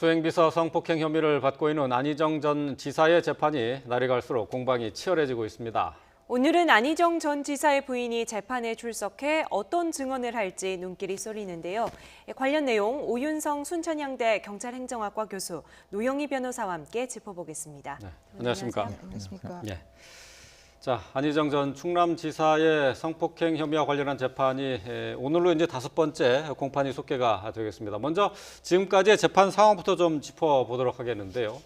수행비서 성폭행 혐의를 받고 있는 안희정 전 지사의 재판이 날이 갈수록 공방이 치열해지고 있습니다. 오늘은 안희정 전 지사의 부인이 재판에 출석해 어떤 증언을 할지 눈길이 쏠리는데요. 관련 내용 오윤성 순천향대 경찰행정학과 교수 노영희 변호사와 함께 짚어보겠습니다. 네, 안녕하십니까? 안녕하십니까? 예. 자, 안희정 전 충남지사의 성폭행 혐의와 관련한 재판이 오늘로 이제 5번째 공판이 속개가 되겠습니다. 먼저 지금까지의 재판 상황부터 좀 짚어보도록 하겠는데요.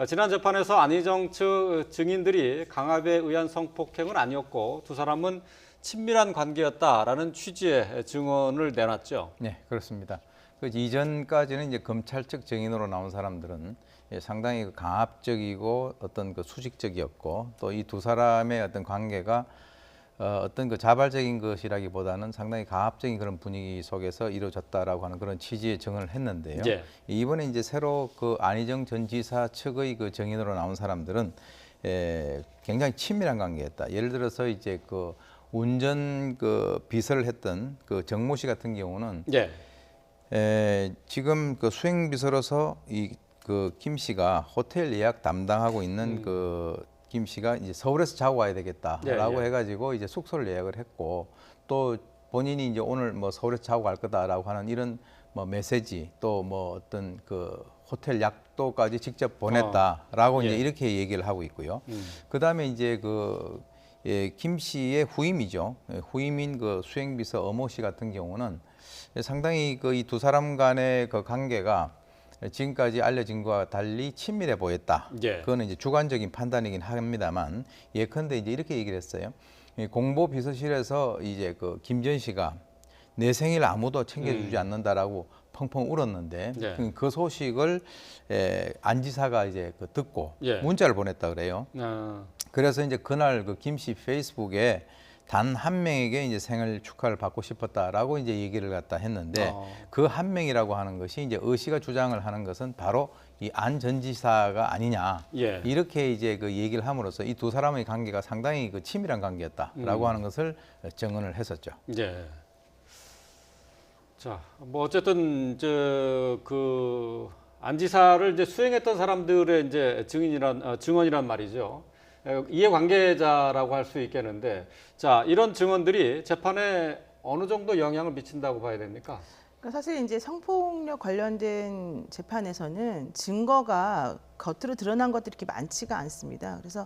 지난 재판에서 안희정 측 증인들이 강압에 의한 성폭행은 아니었고 두 사람은 친밀한 관계였다라는 취지의 증언을 내놨죠. 네, 그렇습니다. 그 이전까지는 이제 검찰 측 증인으로 나온 사람들은 상당히 강압적이고 어떤 그 수직적이었고 또 이 두 사람의 어떤 관계가 어떤 그 자발적인 것이라기보다는 상당히 가압적인 그런 분위기 속에서 이루어졌다라고 하는 그런 취지의 증언을 했는데요. 예. 이번에 이제 새로 그 안희정 전 지사 측의 그 증인으로 나온 사람들은 굉장히 친밀한 관계였다. 예를 들어서 이제 그 운전 그 비서를 했던 그 정모 씨 같은 경우는 지금 그 수행 비서로서 이 그 김 씨가 호텔 예약 담당하고 있는 그 김 씨가 이제 서울에서 자고 와야 되겠다라고 해가지고 이제 숙소를 예약을 했고 또 본인이 이제 오늘 뭐 서울에서 자고 갈 거다라고 하는 이런 뭐 메시지 또 뭐 어떤 그 호텔 약도까지 직접 보냈다라고 이제 이렇게 얘기를 하고 있고요. 그다음에 이제 그 김 씨의 후임이죠. 후임인 그 수행비서 어모 씨 같은 경우는 상당히 그 이 두 사람 간의 그 관계가 지금까지 알려진 것과 달리 친밀해 보였다. 그거는 이제 주관적인 판단이긴 합니다만 예컨대 이제 이렇게 얘기를 했어요. 공보 비서실에서 이제 그 김전 씨가 내 생일 아무도 챙겨주지 않는다라고 펑펑 울었는데 그 소식을 안 지사가 이제 그 듣고 문자를 보냈다 그래요. 그래서 이제 그날 그 김 씨 페이스북에 단 한 명에게 이제 생일 축하를 받고 싶었다라고 이제 얘기를 갖다 했는데 그 한 명이라고 하는 것이 이제 의 씨가 주장을 하는 것은 바로 이 안 전 지사가 아니냐 이렇게 이제 그 얘기를 함으로써 이 두 사람의 관계가 상당히 그 친밀한 관계였다라고 하는 것을 증언을 했었죠. 자, 뭐 어쨌든 그 안 지사를 이제 수행했던 사람들의 이제 증언이란 말이죠. 이해관계자라고 할 수 있겠는데, 자, 이런 증언들이 재판에 어느 정도 영향을 미친다고 봐야 됩니까? 그러니까 사실 이제 성폭력 관련된 재판에서는 증거가 겉으로 드러난 것들이 이렇게 많지가 않습니다. 그래서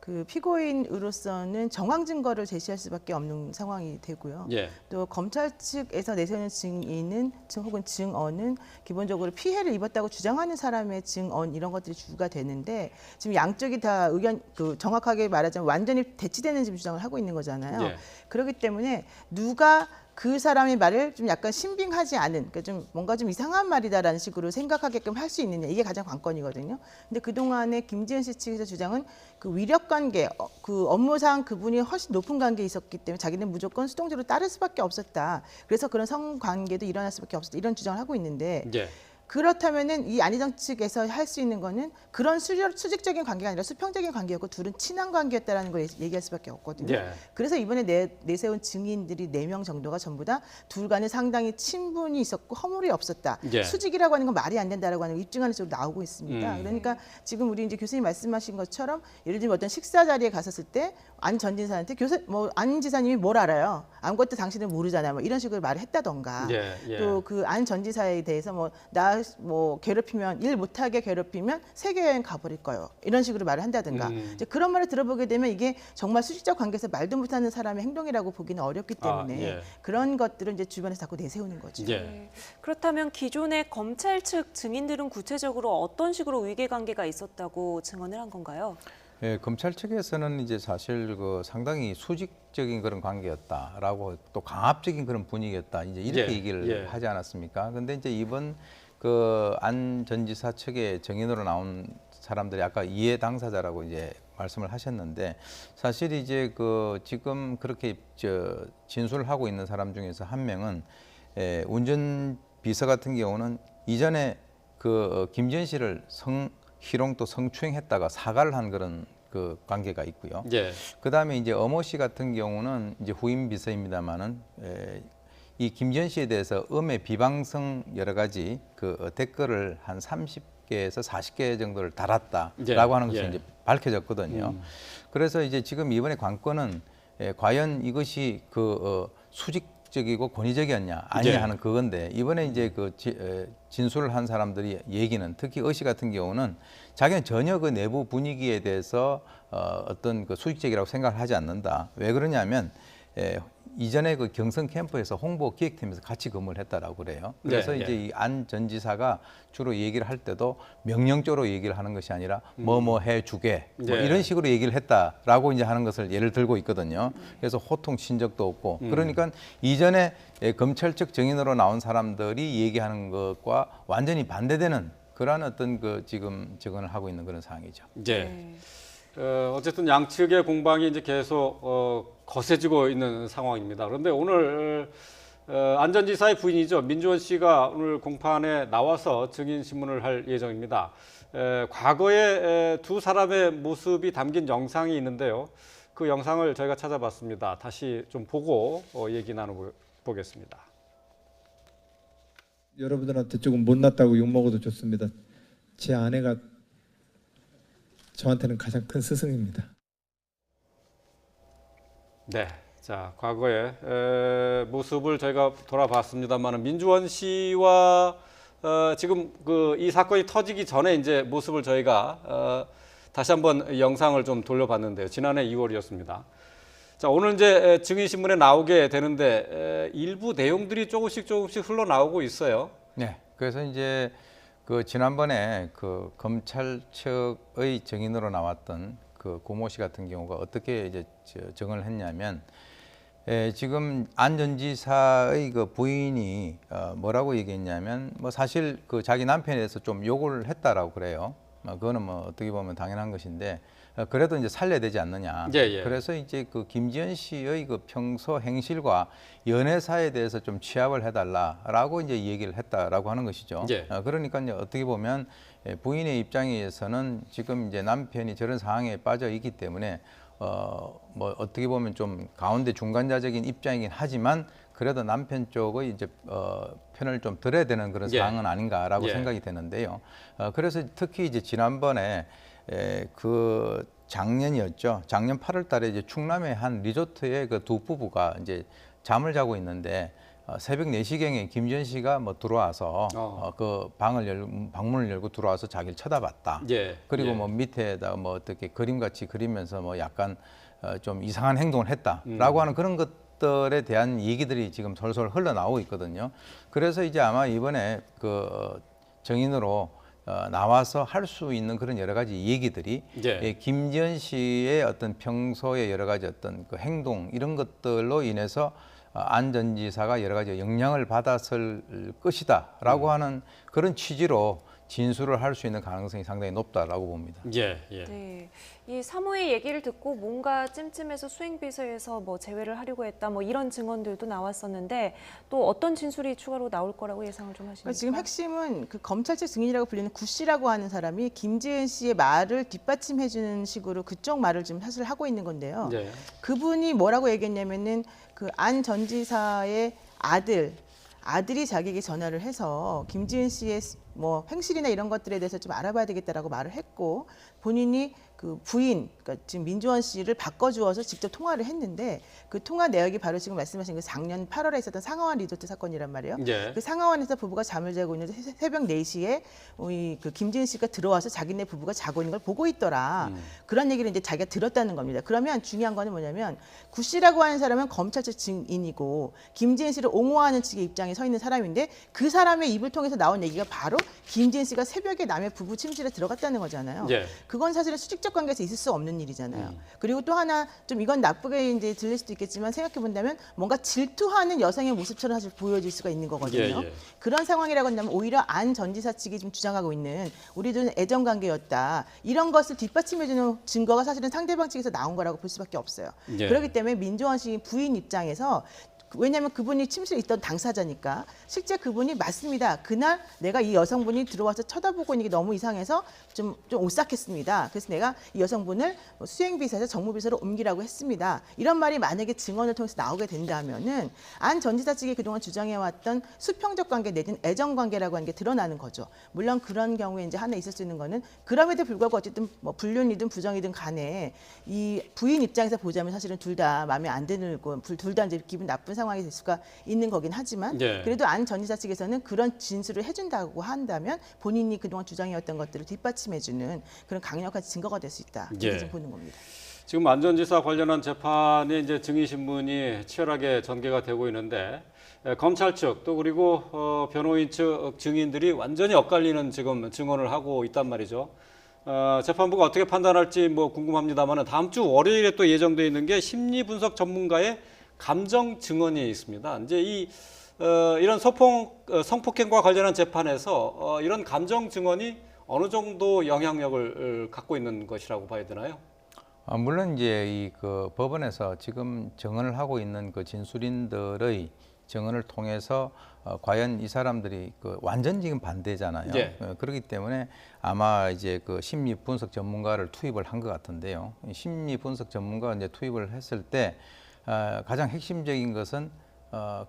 그 피고인으로서는 정황 증거를 제시할 수밖에 없는 상황이 되고요. 또 검찰 측에서 내세우는 증인은 혹은 증언은 기본적으로 피해를 입었다고 주장하는 사람의 증언 이런 것들이 주가 되는데 지금 양쪽이 다 의견 그 정확하게 말하자면 완전히 대치되는 지금 주장을 하고 있는 거잖아요. 그렇기 때문에 누가 그 사람의 말을 좀 약간 신빙하지 않은, 그러니까 좀 뭔가 좀 이상한 말이다라는 식으로 생각하게끔 할 수 있느냐, 이게 가장 관건이거든요. 근데 그동안에 김지은 씨 측에서 주장은 그 위력 관계, 그 업무상 그분이 훨씬 높은 관계에 있었기 때문에 자기는 무조건 수동적으로 따를 수밖에 없었다. 그래서 그런 성관계도 일어날 수밖에 없었다. 이런 주장을 하고 있는데 그렇다면은 이 안희정 측에서 할 수 있는 거는 그런 수직적인 관계가 아니라 수평적인 관계였고 둘은 친한 관계였다라는 걸 얘기할 수밖에 없거든요. 그래서 이번에 내세운 증인들이 4명 정도가 전부 다 둘 간에 상당히 친분이 있었고 허물이 없었다. 수직이라고 하는 건 말이 안 된다라고 하는 거 입증하는 쪽으로 나오고 있습니다. 그러니까 지금 우리 이제 교수님 말씀하신 것처럼 예를 들면 어떤 식사 자리에 갔었을 때 안 전 지사한테 안 지사님이 뭘 알아요? 아무것도 당신은 모르잖아요. 뭐 이런 식으로 말을 했다던가 또 그 안 전 지사에 대해서 나 괴롭히면 일 못하게 괴롭히면 세계 여행 가버릴 거예요. 이런 식으로 말을 한다든가 이제 그런 말을 들어보게 되면 이게 정말 수직적 관계에서 말도 못하는 사람의 행동이라고 보기는 어렵기 때문에 그런 것들을 이제 주변에서 자꾸 내세우는 거죠. 그렇다면 기존의 검찰 측 증인들은 구체적으로 어떤 식으로 위계관계가 있었다고 증언을 한 건가요? 검찰 측에서는 이제 사실 그 상당히 수직적인 그런 관계였다라고 또 강압적인 그런 분위기였다 이제 이렇게 얘기를 하지 않았습니까? 근데 이제 이번 그 안 전 지사 측의 증인으로 나온 사람들이 아까 이해 당사자라고 이제 말씀을 하셨는데 사실 이제 그 지금 그렇게 진술을 하고 있는 사람 중에서 한 명은 운전 비서 같은 경우는 이전에 그 김지은 씨를 희롱 또 성추행했다가 사과를 한 그런 그 관계가 있고요. 그다음에 이제 어모 씨 같은 경우는 이제 후임 비서입니다만은 이 김지현 씨에 대해서 음해 비방성 여러 가지 그 댓글을 한 30개에서 40개 정도를 달았다라고 하는 것이 이제 밝혀졌거든요. 그래서 이제 지금 이번에 관건은 과연 이것이 수직적이고 권위적이었냐 아니냐 하는 그건데, 이번에 이제 진술을 한 사람들이 얘기는, 특히 의 씨 같은 경우는 자기는 전혀 그 내부 분위기에 대해서 어떤 그 수직적이라고 생각을 하지 않는다. 왜 그러냐면 이전에 그 경선 캠프에서 홍보 기획팀에서 같이 근무를 했다라고 그래요. 그래서 이제 이 안 전 지사가 주로 얘기를 할 때도 명령적으로 얘기를 하는 것이 아니라 뭐뭐 해주게 뭐 이런 식으로 얘기를 했다라고 이제 하는 것을 예를 들고 있거든요. 그래서 호통 친 적도 없고, 그러니까 이전에 검찰 측 증인으로 나온 사람들이 얘기하는 것과 완전히 반대되는 그러한 어떤 지금 증언을 하고 있는 그런 상황이죠. 네. 어쨌든 양측의 공방이 이제 계속 거세지고 있는 상황입니다. 그런데 오늘 안 전 지사의 부인이죠, 민주원 씨가 오늘 공판에 나와서 증인 신문을 할 예정입니다. 과거에 두 사람의 모습이 담긴 영상이 있는데요. 그 영상을 저희가 찾아봤습니다. 다시 좀 보고 얘기 나눠보겠습니다. 여러분들한테 조금 못났다고 욕먹어도 좋습니다. 제 아내가 저한테는 가장 큰 스승입니다. 네, 자 과거의 모습을 저희가 돌아봤습니다만, 민주원 씨와 지금 이 사건이 터지기 전에 이제 모습을 저희가 다시 한번 영상을 좀 돌려봤는데요. 지난해 2월이었습니다. 자, 오늘 이제 증인 신문에 나오게 되는데 일부 내용들이 조금씩 흘러나오고 있어요. 네, 그래서 이제 지난번에 검찰 측의 증인으로 나왔던 고모 씨 같은 경우가 어떻게 이제 증언을 했냐면, 지금 안 전 지사의 부인이 뭐라고 얘기했냐면, 사실 자기 남편에 대해서 좀 욕을 했다라고 그래요. 그거는 어떻게 보면 당연한 것인데, 그래도 이제 살려야 되지 않느냐. 그래서 이제 김지현 씨의 평소 행실과 연애사에 대해서 좀 취합을 해달라라고 이제 얘기를 했다라고 하는 것이죠. 그러니까 이제 어떻게 보면 부인의 입장에서는 지금 이제 남편이 저런 상황에 빠져 있기 때문에 어떻게 보면 좀 가운데 중간자적인 입장이긴 하지만, 그래도 남편 쪽의 이제 편을 좀 들어야 되는 그런 상황은 아닌가라고 생각이 되는데요. 그래서 특히 이제 지난번에 작년이었죠. 작년 8월달에 이제 충남의 한 리조트에 두 부부가 이제 잠을 자고 있는데 새벽 4시경에 김지현 씨가 들어와서 방문을 열고 들어와서 자기를 쳐다봤다. 그리고 밑에다 어떻게 그림같이 그리면서 약간 좀 이상한 행동을 했다라고 하는 그런 것들에 대한 얘기들이 지금 솔솔 흘러나오고 있거든요. 그래서 이제 아마 이번에 증인으로 나와서 할 수 있는 그런 여러 가지 얘기들이 김지현 씨의 어떤 평소의 여러 가지 어떤 행동 이런 것들로 인해서 안 전 지사가 여러 가지 영향을 받았을 것이다라고 하는 그런 취지로 진술을 할 수 있는 가능성이 상당히 높다라고 봅니다. 네, 이 사모의 얘기를 듣고 뭔가 찜찜해서 수행비서에서 제외를 하려고 했다, 이런 증언들도 나왔었는데, 또 어떤 진술이 추가로 나올 거라고 예상을 좀 하십니까? 지금 핵심은 검찰 측 증인이라고 불리는 구 씨라고 하는 사람이 김지은 씨의 말을 뒷받침해주는 식으로 그쪽 말을 지금 사실 하고 있는 건데요. 그분이 뭐라고 얘기했냐면은 안 전 지사의 아들이 자기에게 전화를 해서 김지은 씨의 행실이나 이런 것들에 대해서 좀 알아봐야 되겠다라고 말을 했고, 본인이 부인, 그러니까 지금 민주원 씨를 바꿔주어서 직접 통화를 했는데, 그 통화 내역이 바로 지금 말씀하신 작년 8월에 있었던 상하원 리조트 사건이란 말이에요. 그 상하원에서 부부가 잠을 자고 있는데 새벽 4시에 김지은 씨가 들어와서 자기네 부부가 자고 있는 걸 보고 있더라. 그런 얘기를 이제 자기가 들었다는 겁니다. 그러면 중요한 거는 뭐냐면, 구 씨라고 하는 사람은 검찰 측 증인이고 김지은 씨를 옹호하는 측의 입장에 서 있는 사람인데, 그 사람의 입을 통해서 나온 얘기가 바로 김지은 씨가 새벽에 남의 부부 침실에 들어갔다는 거잖아요. 그건 사실은 수직적 관계에서 있을 수 없는 일이잖아요. 그리고 또 하나 좀 이건 나쁘게 이제 들릴 수도 있겠지만, 생각해 본다면 뭔가 질투하는 여성의 모습처럼 사실 보여질 수가 있는 거거든요. 그런 상황이라고 한다면 오히려 안 전 지사 측이 좀 주장하고 있는 우리들은 애정 관계였다, 이런 것을 뒷받침해주는 증거가 사실은 상대방 측에서 나온 거라고 볼 수밖에 없어요. 그렇기 때문에 민주원 씨 부인 입장에서 왜냐하면 그분이 침실에 있던 당사자니까 실제 그분이 맞습니다. 그날 내가 이 여성분이 들어와서 쳐다보고 있는 게 너무 이상해서 좀 오싹했습니다. 그래서 내가 이 여성분을 수행비서에서 정무비서로 옮기라고 했습니다. 이런 말이 만약에 증언을 통해서 나오게 된다면은 안 전 지사 측이 그동안 주장해왔던 수평적 관계 내지는 애정 관계라고 하는 게 드러나는 거죠. 물론 그런 경우에 이제 하나 있을 수 있는 거는 그럼에도 불구하고 어쨌든 뭐 불륜이든 부정이든 간에 이 부인 입장에서 보자면 사실은 둘 다 마음에 안 드는 거, 둘 다 이제 기분 나쁜 상황이 될 수가 있는 거긴 하지만 네. 그래도 안 전 지사 측에서는 그런 진술을 해준다고 한다면 본인이 그동안 주장해왔던 것들을 뒷받침해주는 그런 강력한 증거가 될 수 있다. 이렇게 예. 좀 보는 겁니다. 지금 안 전 지사 관련한 재판이 이제 증인 신문이 치열하게 전개가 되고 있는데 검찰 측 또 그리고 변호인 측 증인들이 완전히 엇갈리는 지금 증언을 하고 있단 말이죠. 재판부가 어떻게 판단할지 뭐 궁금합니다만 다음 주 월요일에 또 예정돼 있는 게 심리 분석 전문가의 감정 증언이 있습니다. 이제 이런 성폭행과 관련한 재판에서 이런 감정 증언이 어느 정도 영향력을 갖고 있는 것이라고 봐야 되나요? 물론 이제 그 법원에서 지금 증언을 하고 있는 그 진술인들의 증언을 통해서 과연 이 사람들이 그 완전 지금 반대잖아요. 예. 그렇기 때문에 아마 이제 그 심리 분석 전문가를 투입을 한 것 같은데요. 심리 분석 전문가 이제 투입을 했을 때 가장 핵심적인 것은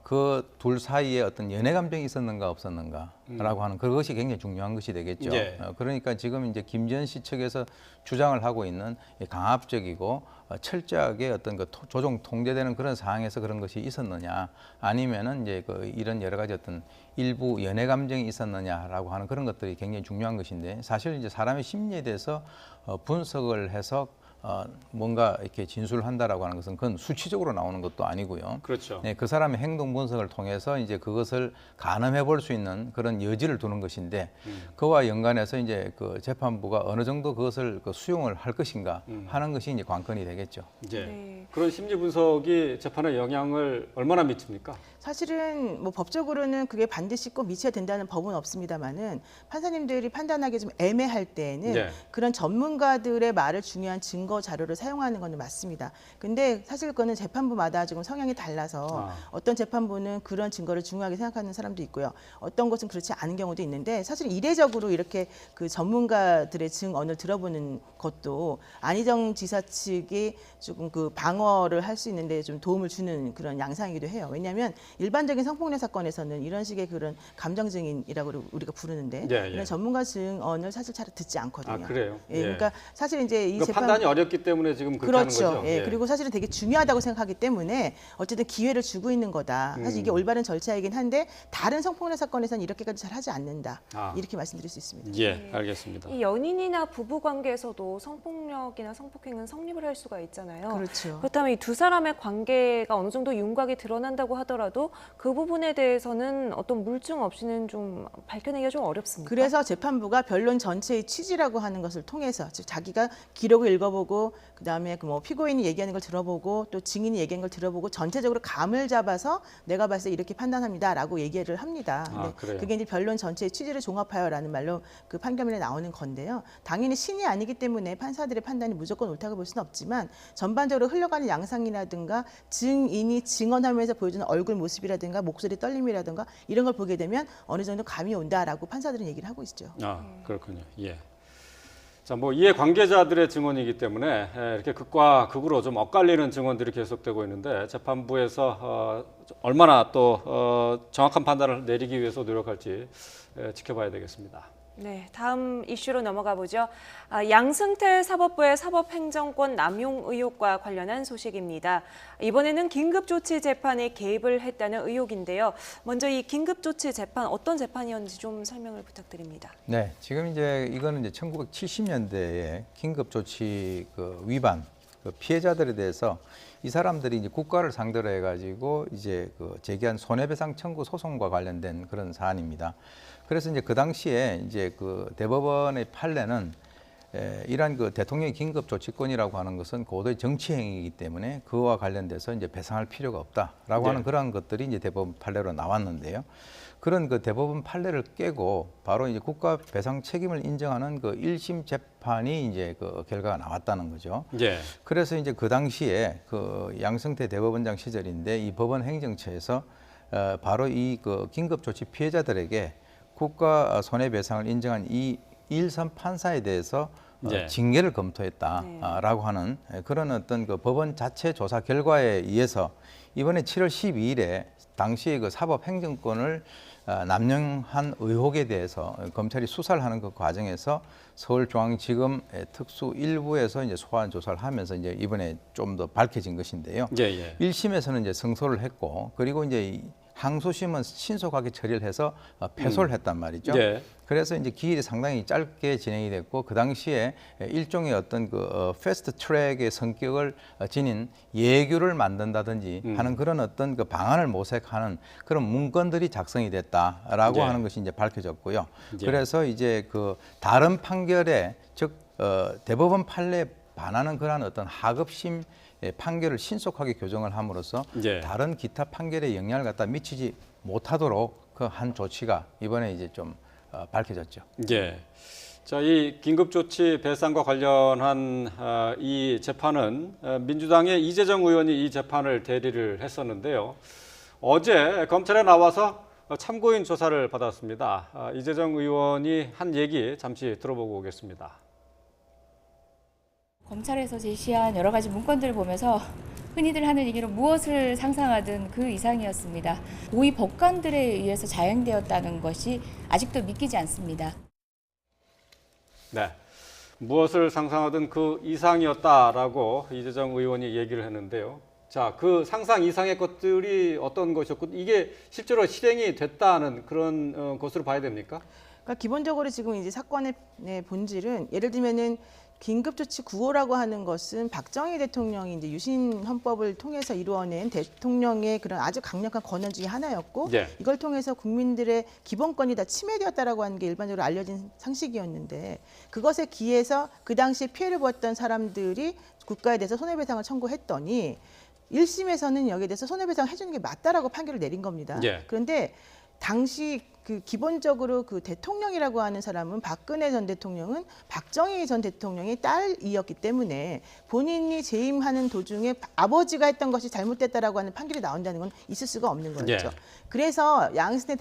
그 둘 사이에 어떤 연애 감정이 있었는가 없었는가라고 하는 그것이 굉장히 중요한 것이 되겠죠. 예. 그러니까 지금 이제 김지현 씨 측에서 주장을 하고 있는 강압적이고 철저하게 어떤 그 조종 통제되는 그런 상황에서 그런 것이 있었느냐, 아니면은 이제 이런 여러 가지 어떤 일부 연애 감정이 있었느냐라고 하는 그런 것들이 굉장히 중요한 것인데, 사실 이제 사람의 심리에 대해서 분석을 해서 뭔가 이렇게 진술을 한다라고 하는 것은 그건 수치적으로 나오는 것도 아니고요. 그렇죠. 네, 그 사람의 행동 분석을 통해서 이제 그것을 가늠해 볼 수 있는 그런 여지를 두는 것인데, 그와 연관해서 이제 그 재판부가 어느 정도 그것을 수용을 할 것인가 하는 것이 이제 관건이 되겠죠. 이제 네. 그런 심리 분석이 재판에 영향을 얼마나 미칩니까? 사실은 뭐 법적으로는 그게 반드시 꼭 미쳐야 된다는 법은 없습니다만은 판사님들이 판단하기 좀 애매할 때에는 네. 그런 전문가들의 말을 중요한 증거 자료를 사용하는 건 맞습니다. 근데 사실 그거는 재판부마다 지금 성향이 달라서 어떤 재판부는 그런 증거를 중요하게 생각하는 사람도 있고요. 어떤 곳은 그렇지 않은 경우도 있는데, 사실 이례적으로 이렇게 그 전문가들의 증언을 들어보는 것도 안희정 지사 측이 조금 그 방어를 할 수 있는데 좀 도움을 주는 그런 양상이기도 해요. 왜냐하면 일반적인 성폭력 사건에서는 이런 식의 그런 감정 증인이라고 우리가 부르는데 예, 예. 이런 전문가 증언을 사실 잘 듣지 않거든요. 아, 그래요? 예, 예. 그러니까 사실 이제 이 그러니까 재판 판단이 어렵기 때문에 지금 그렇게 그렇죠. 하는 거죠. 예, 그리고 사실은 되게 중요하다고 생각하기 때문에 어쨌든 기회를 주고 있는 거다. 사실 이게 올바른 절차이긴 한데 다른 성폭력 사건에서는 이렇게까지 잘 하지 않는다. 아. 이렇게 말씀드릴 수 있습니다. 예, 알겠습니다. 이 연인이나 부부 관계에서도 성폭력이나 성폭행은 성립을 할 수가 있잖아요. 그렇죠. 그렇다면 이 두 사람의 관계가 어느 정도 윤곽이 드러난다고 하더라도 그 부분에 대해서는 어떤 물증 없이는 좀 밝혀내기가 좀 어렵습니다. 그래서 재판부가 변론 전체의 취지라고 하는 것을 통해서, 즉 자기가 기록을 읽어보고 그다음에 그 뭐 피고인이 얘기하는 걸 들어보고 또 증인이 얘기하는 걸 들어보고 전체적으로 감을 잡아서 내가 봤을 때 이렇게 판단합니다라고 얘기를 합니다. 근데 그래요? 그게 이제 변론 전체의 취지를 종합하여라는 말로 그 판결문에 나오는 건데요. 당연히 신이 아니기 때문에 판사들의 판단이 무조건 옳다고 볼 수는 없지만 전반적으로 흘러가는 양상이라든가 증인이 증언하면서 보여주는 얼굴 모습이라든가 목소리 떨림이라든가 이런 걸 보게 되면 어느 정도 감이 온다라고 판사들은 얘기를 하고 있죠. 그렇군요. 예. 자, 뭐 이해 관계자들의 증언이기 때문에 이렇게 극과 극으로 좀 엇갈리는 증언들이 계속되고 있는데 재판부에서 얼마나 또 정확한 판단을 내리기 위해서 노력할지 지켜봐야 되겠습니다. 네, 다음 이슈로 넘어가 보죠. 양승태 사법부의 사법행정권 남용 의혹과 관련한 소식입니다. 이번에는 긴급조치 재판에 개입을 했다는 의혹인데요. 먼저 이 긴급조치 재판 어떤 재판이었는지 좀 설명을 부탁드립니다. 네, 지금 이제 이거는 이제 1970년대에 긴급조치 그 위반 그 피해자들에 대해서 이 사람들이 이제 국가를 상대로 해가지고 이제 그 제기한 손해배상 청구 소송과 관련된 그런 사안입니다. 그래서 이제 그 당시에 이제 그 대법원의 판례는 이러한 그 대통령의 긴급 조치권이라고 하는 것은 고도의 정치 행위이기 때문에 그와 관련돼서 이제 배상할 필요가 없다라고 네. 하는 그러한 것들이 이제 대법원 판례로 나왔는데요. 그런 그 대법원 판례를 깨고 바로 이제 국가 배상 책임을 인정하는 그 1심 재판이 이제 그 결과가 나왔다는 거죠. 예. 그래서 이제 그 당시에 그 양승태 대법원장 시절인데 이 법원 행정처에서 바로 이 그 긴급조치 피해자들에게 국가 손해배상을 인정한 이 1선 판사에 대해서 네. 징계를 검토했다라고 하는 그런 어떤 그 법원 자체 조사 결과에 의해서 이번에 7월 12일에 당시의 그 사법행정권을 남용한 의혹에 대해서 검찰이 수사를 하는 그 과정에서 서울중앙지검 특수 1부에서 이제 소환 조사를 하면서 이제 이번에 좀 더 밝혀진 것인데요. 예, 예. 1심에서는 이제 승소를 했고 그리고 이제 항소심은 신속하게 처리를 해서 패소를 했단 말이죠. 예. 그래서 이제 기일이 상당히 짧게 진행이 됐고 그 당시에 일종의 어떤 그 패스트 트랙의 성격을 지닌 예규를 만든다든지 하는 그런 어떤 그 방안을 모색하는 그런 문건들이 작성이 됐다라고 예. 하는 것이 이제 밝혀졌고요. 예. 그래서 이제 그 다른 판결에 즉 대법원 판례에 반하는 그러한 어떤 하급심 판결을 신속하게 교정을 함으로써 예. 다른 기타 판결에 영향을 갖다 미치지 못하도록 그 한 조치가 이번에 이제 좀 밝혀졌죠. 예. 자, 이 긴급조치 배상과 관련한 이 재판은 민주당의 이재정 의원이 이 재판을 대리를 했었는데요. 어제 검찰에 나와서 참고인 조사를 받았습니다. 이재정 의원이 한 얘기 잠시 들어보고 오겠습니다. 검찰에서 제시한 여러 가지 문건들을 보면서 흔히들 하는 얘기로 무엇을 상상하든 그 이상이었습니다. 고위 법관들에 의해서 자행되었다는 것이 아직도 믿기지 않습니다. 네. 무엇을 상상하든 그 이상이었다라고 이재정 의원이 얘기를 했는데요. 자, 그 상상 이상의 것들이 어떤 것이었고 이게 실제로 실행이 됐다는 그런 것으로 봐야 됩니까? 그러니까 기본적으로 지금 이제 사건의 본질은 예를 들면은 긴급조치 구호라고 하는 것은 박정희 대통령이 이제 유신 헌법을 통해서 이루어낸 대통령의 그런 아주 강력한 권한 중에 하나였고 예. 이걸 통해서 국민들의 기본권이 다 침해되었다라고 하는 게 일반적으로 알려진 상식이었는데 그것에 기해서 그 당시에 피해를 보았던 사람들이 국가에 대해서 손해배상을 청구했더니 1심에서는 여기에 대해서 손해배상 해주는 게 맞다라고 판결을 내린 겁니다. 예. 그런데 당시 그 기본적으로 그 대통령이라고 하는 사람은 박근혜 전 대통령은 박정희 전 대통령의 딸이었기 때문에 본인이 재임하는 도중에 아버지가 했던 것이 잘못됐다라고 하는 판결이 나온다는 건 있을 수가 없는 거였죠. 예. 그래서 양승태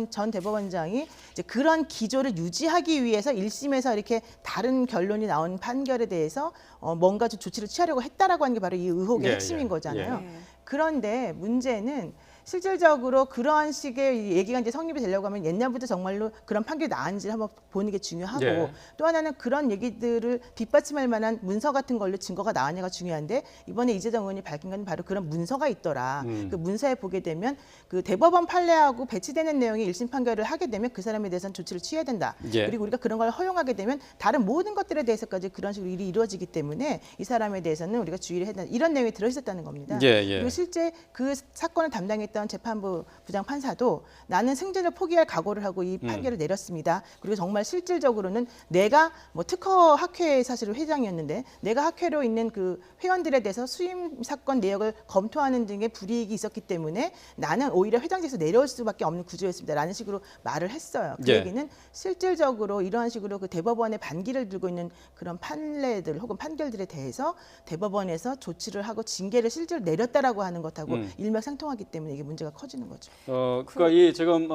전 대법원장이 이제 그런 기조를 유지하기 위해서 1심에서 이렇게 다른 결론이 나온 판결에 대해서 뭔가 좀 조치를 취하려고 했다라고 하는 게 바로 이 의혹의 예, 핵심인 예. 거잖아요. 예. 그런데 문제는 실질적으로 그러한 식의 얘기가 이제 성립이 되려고 하면 옛날부터 정말로 그런 판결이 나은지를 한번 보는 게 중요하고 예. 또 하나는 그런 얘기들을 뒷받침할 만한 문서 같은 걸로 증거가 나왔냐가 중요한데 이번에 이재정 의원이 밝힌 건 바로 그런 문서가 있더라. 그 문서에 보게 되면 그 대법원 판례하고 배치되는 내용이 1심 판결을 하게 되면 그 사람에 대해서는 조치를 취해야 된다. 예. 그리고 우리가 그런 걸 허용하게 되면 다른 모든 것들에 대해서까지 그런 식으로 일이 이루어지기 때문에 이 사람에 대해서는 우리가 주의를 해야 된다. 이런 내용이 들어있었다는 겁니다. 예, 예. 그리고 실제 그 사건을 담당했던 재판부 부장 판사도 나는 승진을 포기할 각오를 하고 이 판결을 내렸습니다. 그리고 정말 실질적으로는 내가 뭐 특허 학회 사실은 회장이었는데 내가 학회로 있는 그 회원들에 대해서 수임 사건 내역을 검토하는 등의 불이익이 있었기 때문에 나는 오히려 회장직에서 내려올 수밖에 없는 구조였습니다라는 식으로 말을 했어요. 그 예. 얘기는 실질적으로 이러한 식으로 그 대법원의 반기를 들고 있는 그런 판례들 혹은 판결들에 대해서 대법원에서 조치를 하고 징계를 실제로 내렸다라고 하는 것하고 일맥상통하기 때문에 이게 문제가 커지는 거죠. 그러니까 이 지금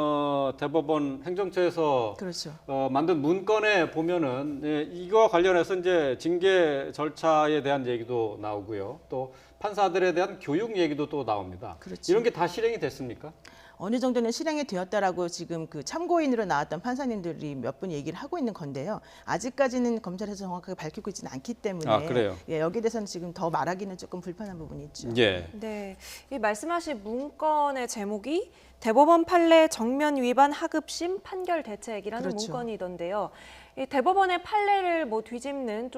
대법원 행정처에서 그렇죠. 만든 문건에 보면은 이거와 관련해서 이제 징계 절차에 대한 얘기도 나오고요. 또 판사들에 대한 교육 얘기도 또 나옵니다. 그렇죠. 이런 게 다 실행이 됐습니까? 어느 정도는 실행이 되었다라고 지금 그 참고인으로 나왔던 판사님들이 몇 분 얘기를 하고 있는 건데요. 아직까지는 검찰에서 정확하게 밝히고 있지는 않기 때문에 아, 그래요? 예, 여기에 대해서는 지금 더 말하기는 조금 불편한 부분이 있죠. 예. 네, 이 말씀하신 문건의 제목이 대법원 판례 정면 위반 하급심 판결 대책이라는 그렇죠. 문건이던데요. 이 대법원의 판례를 뭐 뒤집는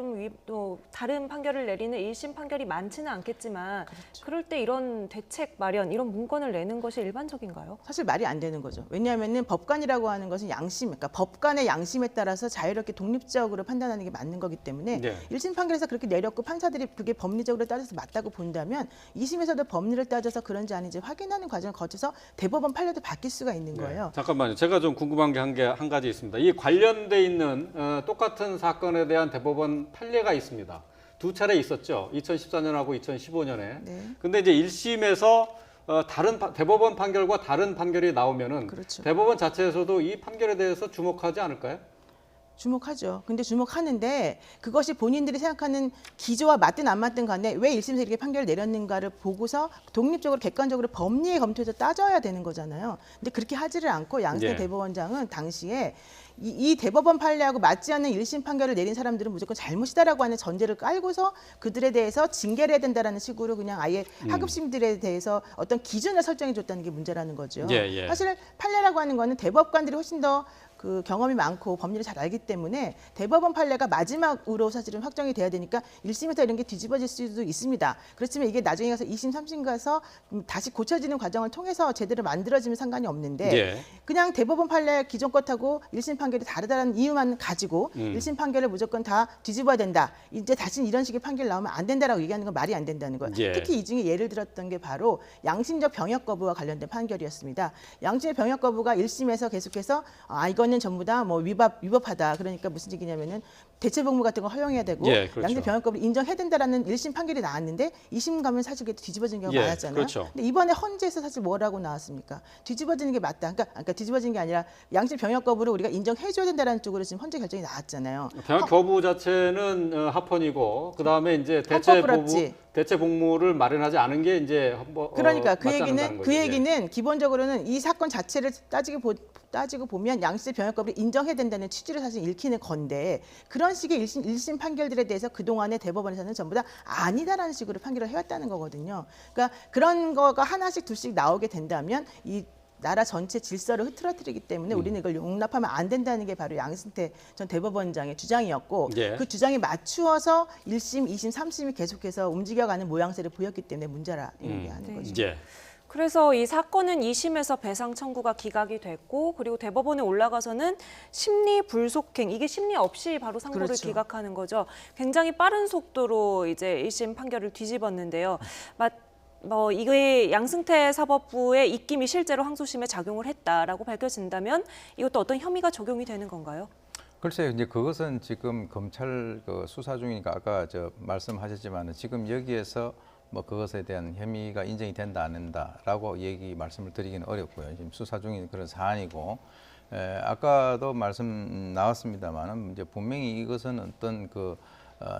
또 다른 판결을 내리는 1심 판결이 많지는 않겠지만 그럴 때 이런 대책 마련, 이런 문건을 내는 것이 일반적인가요? 사실 말이 안 되는 거죠. 왜냐하면은 법관이라고 하는 것은 양심, 그러니까 법관의 양심에 따라서 자유롭게 독립적으로 판단하는 게 맞는 거기 때문에 네. 1심 판결에서 그렇게 내렸고 판사들이 그게 법리적으로 따져서 맞다고 본다면 2심에서도 법리를 따져서 그런지 아닌지 확인하는 과정을 거쳐서 대법원 판례도 바뀔 수가 있는 거예요. 네. 잠깐만요. 제가 좀 궁금한 게 한 가지 있습니다. 이 관련돼 있는 똑같은 사건에 대한 대법원 판례가 있습니다. 두 차례 있었죠. 2014년하고 2015년에. 네. 근데 이제 1심에서 대법원 판결과 다른 판결이 나오면은 그렇죠. 대법원 자체에서도 이 판결에 대해서 주목하지 않을까요? 주목하죠. 근데 주목하는데 그것이 본인들이 생각하는 기조와 맞든 안 맞든 간에 왜 1심에서 이렇게 판결을 내렸는가를 보고서 독립적으로 객관적으로 법리에 검토해서 따져야 되는 거잖아요. 근데 그렇게 하지를 않고 양승태 예. 대법원장은 당시에 이 대법원 판례하고 맞지 않는 1심 판결을 내린 사람들은 무조건 잘못이다라고 하는 전제를 깔고서 그들에 대해서 징계를 해야 된다라는 식으로 그냥 아예 하급심들에 대해서 어떤 기준을 설정해 줬다는 게 문제라는 거죠. 예. 사실 판례라고 하는 거는 대법관들이 훨씬 더 그 경험이 많고 법리를 잘 알기 때문에 대법원 판례가 마지막으로 사실은 확정이 돼야 되니까 1심에서 이런 게 뒤집어질 수도 있습니다. 그렇지만 이게 나중에 가서 2심, 3심 가서 다시 고쳐지는 과정을 통해서 제대로 만들어지면 상관이 없는데 예. 그냥 대법원 판례 기존 것하고 1심 판결이 다르다는 이유만 가지고 1심 판결을 무조건 다 뒤집어야 된다. 이제 다시 이런 식의 판결 나오면 안 된다라고 얘기하는 건 말이 안 된다는 거예요. 예. 특히 이 중에 예를 들었던 게 바로 양심적 병역 거부와 관련된 판결이었습니다. 양심적 병역 거부가 1심에서 계속해서 이거는 전부 다 뭐 위법하다. 그러니까 무슨 얘기냐면은 대체 복무 같은 거 허용해야 되고 예, 그렇죠. 양심 병역 거부를 인정해야 된다라는 1심 판결이 나왔는데 2심 가면 사실 그게 뒤집어진 경우가 예, 많았잖아요. 그렇죠. 근데 이번에 헌재에서 사실 뭐라고 나왔습니까? 뒤집어지는 게 맞다. 그러니까 뒤집어진 게 아니라 양심 병역 거부를 우리가 인정해줘야 된다라는 쪽으로 지금 헌재 결정이 나왔잖아요. 병역 거부 자체는 합헌이고 그 다음에 이제 헌법불합치. 대체 복무를 마련하지 않은 게 이제 그러니까 그 맞지 않는다는 얘기는 거죠. 예. 기본적으로는 이 사건 자체를 따지고 보면 양심 병역 거부를 인정해야 된다는 취지를 사실 읽히는 건데 그런 식의 1심 판결들에 대해서 그동안의 대법원에서는 전부 다 아니다라는 식으로 판결을 해왔다는 거거든요. 그러니까 그런 거가 하나씩 둘씩 나오게 된다면 이 나라 전체 질서를 흐트러뜨리기 때문에 우리는 이걸 용납하면 안 된다는 게 바로 양승태 전 대법원장의 주장이었고 예. 그 주장에 맞추어서 1심, 2심, 3심이 계속해서 움직여가는 모양새를 보였기 때문에 문제라 얘기하는 거죠. 예. 그래서 이 사건은 2심에서 배상 청구가 기각이 됐고 그리고 대법원에 올라가서는 심리 불속행, 이게 심리 없이 바로 상고를 그렇죠. 기각하는 거죠. 굉장히 빠른 속도로 이제 1심 판결을 뒤집었는데요. 이게 양승태 사법부의 입김이 실제로 항소심에 작용을 했다라고 밝혀진다면 이것도 어떤 혐의가 적용이 되는 건가요? 글쎄요, 이제 그것은 지금 검찰 수사 중이니까 아까 말씀하셨지만 지금 여기에서 뭐 그것에 대한 혐의가 인정이 된다 안 된다라고 말씀을 드리기는 어렵고요. 지금 수사 중인 그런 사안이고 아까도 말씀 나왔습니다만은 이제 분명히 이것은 어떤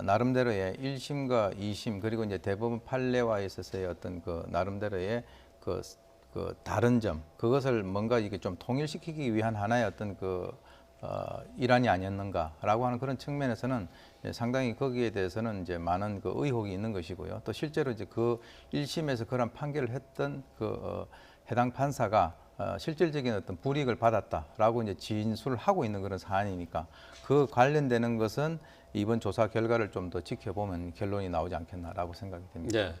나름대로의 1심과 2심 그리고 이제 대법원 판례와 있어서의 어떤 나름대로의 다른 점 그것을 뭔가 이게 좀 통일시키기 위한 하나의 어떤 일환이 아니었는가라고 하는 그런 측면에서는 상당히 거기에 대해서는 이제 많은 의혹이 있는 것이고요. 또 실제로 이제 1심에서 그런 판결을 했던 해당 판사가 실질적인 어떤 불이익을 받았다라고 이제 진술을 하고 있는 그런 사안이니까 그 관련되는 것은 이번 조사 결과를 좀 더 지켜보면 결론이 나오지 않겠나라고 생각이 됩니다. 네.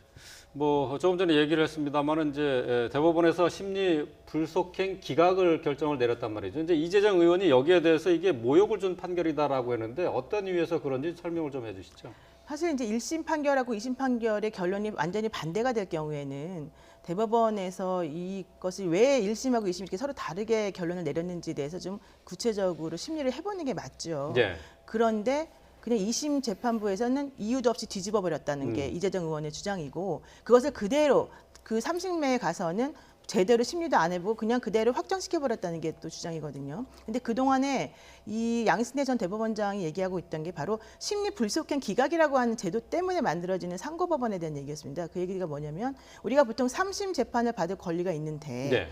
뭐 조금 전에 얘기를 했습니다만은 이제 대법원에서 심리 불속행 기각을 결정을 내렸단 말이죠. 이제 이재정 의원이 여기에 대해서 이게 모욕을 준 판결이다라고 했는데 어떤 이유에서 그런지 설명을 좀 해주시죠. 사실 이제 1심 판결하고 2심 판결의 결론이 완전히 반대가 될 경우에는 대법원에서 이것이 왜 1심하고 2심 이렇게 서로 다르게 결론을 내렸는지에 대해서 좀 구체적으로 심리를 해보는 게 맞죠. 네. 그런데 그냥 2심 재판부에서는 이유도 없이 뒤집어 버렸다는 게 이재정 의원의 주장이고 그것을 그대로 그 3심에 가서는 제대로 심리도 안 해보고 그냥 그대로 확정시켜버렸다는 게 또 주장이거든요. 근데 그동안에 이 양승태 전 대법원장이 얘기하고 있던 게 바로 심리 불속행 기각이라고 하는 제도 때문에 만들어지는 상고법원에 대한 얘기였습니다. 그 얘기가 뭐냐면 우리가 보통 3심 재판을 받을 권리가 있는데 네.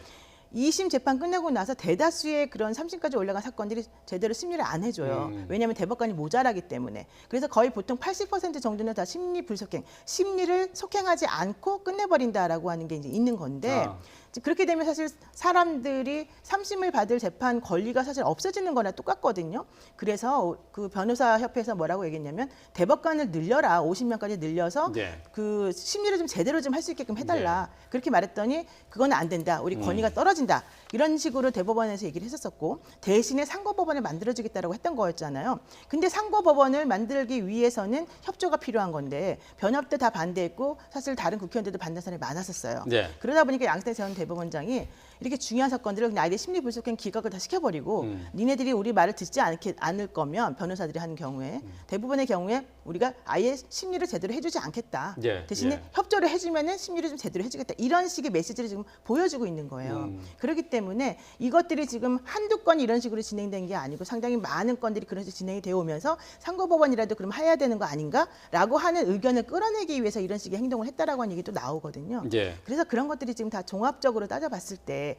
2심 재판 끝내고 나서 대다수의 그런 3심까지 올라간 사건들이 제대로 심리를 안 해줘요. 왜냐하면 대법관이 모자라기 때문에. 그래서 거의 보통 80% 정도는 다 심리 불속행, 심리를 속행하지 않고 끝내버린다라고 하는 게 이제 있는 건데 이제 그렇게 되면 사실 사람들이 3심을 받을 재판 권리가 사실 없어지는 거나 똑같거든요. 그래서 그 변호사협회에서 뭐라고 얘기했냐면 대법관을 늘려라. 50명까지 늘려서 네. 그 심리를 좀 제대로 좀 할 수 있게끔 해달라. 그렇게 말했더니 그건 안 된다. 우리 권위가 떨어진다. 이런 식으로 대법원에서 얘기를 했었었고 대신에 상고법원을 만들어주겠다라고 했던 거였잖아요. 근데 상고법원을 만들기 위해서는 협조가 필요한 건데 변협도 다 반대했고 사실 다른 국회의원들도 반대하는 사람이 많았었어요. 네. 그러다 보니까 양승태 전 대법원장이 이렇게 중요한 사건들을 그냥 아예 심리불속행 기각을 다 시켜버리고 니네들이 우리 말을 듣지 않을 거면 변호사들이 하는 경우에 대부분의 경우에 우리가 아예 심리를 제대로 해주지 않겠다. 예, 대신에 예. 협조를 해주면은 심리를 좀 제대로 해주겠다. 이런 식의 메시지를 지금 보여주고 있는 거예요. 그렇기 때문에 이것들이 지금 한두 건이 이런 식으로 진행된 게 아니고 상당히 많은 건들이 그런 식으로 진행이 되어 오면서 상고법원이라도 그럼 해야 되는 거 아닌가라고 하는 의견을 끌어내기 위해서 이런 식의 행동을 했다라고 하는 얘기도 나오거든요. 예. 그래서 그런 것들이 지금 다 종합적으로 따져봤을 때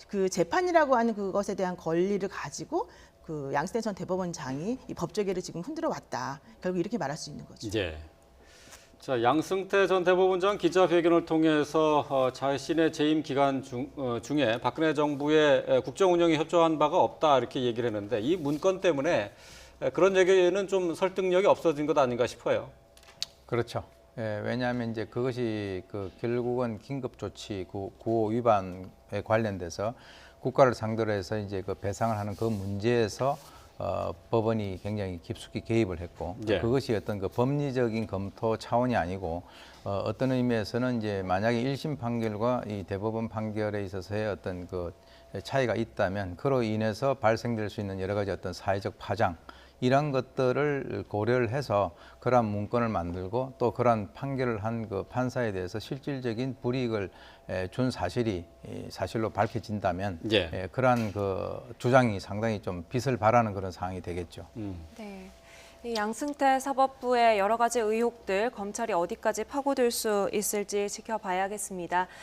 그 재판이라고 하는 그것에 대한 권리를 가지고 그 양승태 전 대법원장이 이 법조계를 지금 흔들어 왔다. 결국 이렇게 말할 수 있는 거죠. 예. 자, 양승태 전 대법원장 기자회견을 통해서 자신의 재임 기간 중에 박근혜 정부의 국정 운영에 협조한 바가 없다 이렇게 얘기를 했는데 이 문건 때문에 그런 얘기는 좀 설득력이 없어진 것 아닌가 싶어요. 그렇죠. 예, 왜냐하면 이제 그것이 그 결국은 긴급조치 구호 위반에 관련돼서 국가를 상대로 해서 이제 그 배상을 하는 그 문제에서 법원이 굉장히 깊숙이 개입을 했고 예. 그것이 어떤 그 법리적인 검토 차원이 아니고 어떤 의미에서는 이제 만약에 1심 판결과 이 대법원 판결에 있어서의 어떤 그 차이가 있다면 그로 인해서 발생될 수 있는 여러 가지 어떤 사회적 파장 이런 것들을 고려를 해서 그러한 문건을 만들고 또 그러한 판결을 한 그 판사에 대해서 실질적인 불이익을 준 사실이 사실로 밝혀진다면 예. 그러한 그 주장이 상당히 좀 빛을 발하는 그런 상황이 되겠죠. 네. 이 양승태 사법부의 여러 가지 의혹들 검찰이 어디까지 파고들 수 있을지 지켜봐야겠습니다.